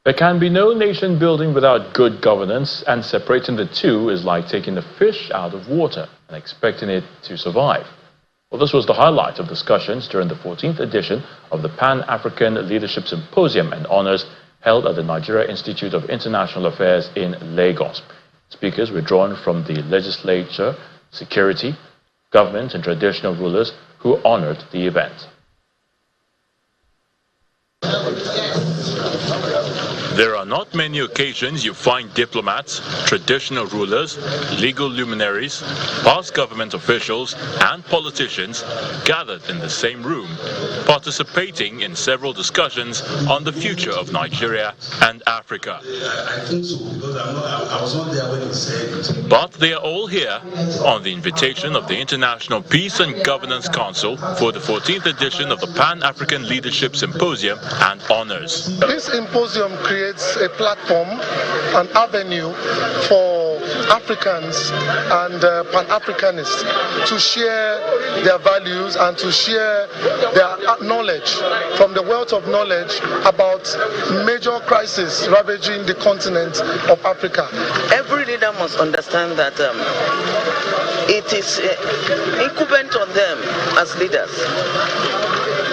There can be no nation building without good governance, and separating the two is like taking the fish out of water and expecting it to survive. Well, this was the highlight of discussions during the 14th edition of the Pan-African Leadership Symposium and Honors held at the Nigeria Institute of International Affairs in Lagos. Speakers were drawn from the legislature, security, government and traditional rulers who honored the event. There are not many occasions you find diplomats, traditional rulers, legal luminaries, past government officials and politicians gathered in the same room, participating in several discussions on the future of Nigeria and Africa. I think so, because I was not there when he said it. But they are all here on the invitation of the International Peace and Governance Council for the 14th edition of the Pan-African Leadership Symposium and Honors. This symposium creates a platform, an avenue for Africans and Pan-Africanists to share their values and to share their knowledge from the wealth of knowledge about major crises ravaging the continent of Africa. Every leader must understand that it is incumbent on them as leaders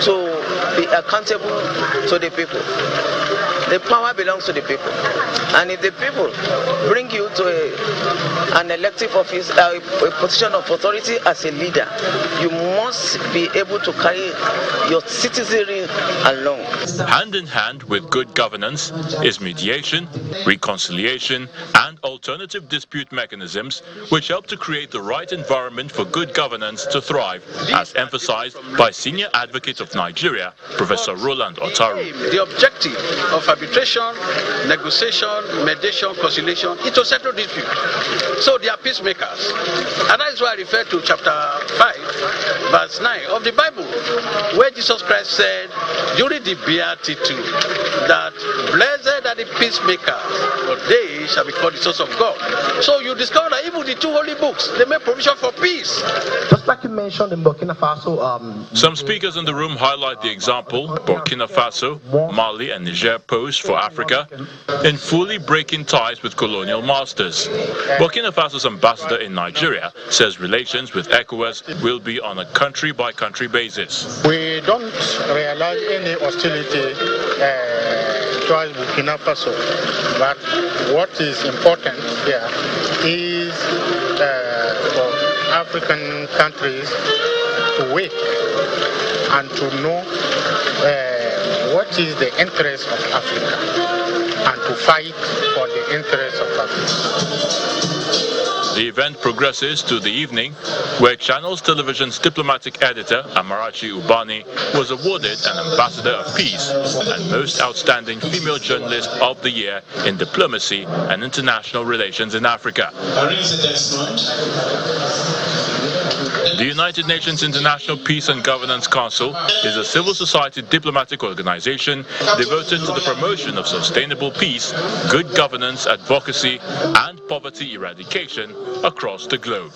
to be accountable to the people. The power belongs to the people, and if the people bring you to an elective office, a position of authority as a leader, you must be able to carry your citizenry along. Hand in hand with good governance is mediation, reconciliation and alternative dispute mechanisms which help to create the right environment for good governance to thrive, as emphasized by Senior Advocate of Nigeria, Professor Roland Otaru. The objective of arbitration, negotiation, mediation, conciliation is to settle dispute. So they are peacemakers. And that is why I refer to chapter 5, verse 9 of the Bible, where Jesus Christ said during the Beatitude that blessed are the peacemakers, for they shall be called the sons of God. So you discover that even the two holy books, they make provision for peace. Just like you mentioned in Burkina Faso, some speakers in the room highlight the example Burkina Faso, Mali and Niger posed for Africa in fully breaking ties with colonial masters. Burkina Faso's ambassador in Nigeria says relations with ECOWAS will be on a country-by-country basis. We don't realize any hostility towards Burkina Faso, but what is important here is for African countries to wait and to know what is the interest of Africa and to fight for the interest of Africa. The event progresses to the evening, where Channels Television's diplomatic editor, Amarachi Ubani, was awarded an Ambassador of Peace and Most Outstanding Female Journalist of the Year in Diplomacy and International Relations in Africa. The United Nations International Peace and Governance Council is a civil society diplomatic organization devoted to the promotion of sustainable peace, good governance, advocacy, and poverty eradication across the globe.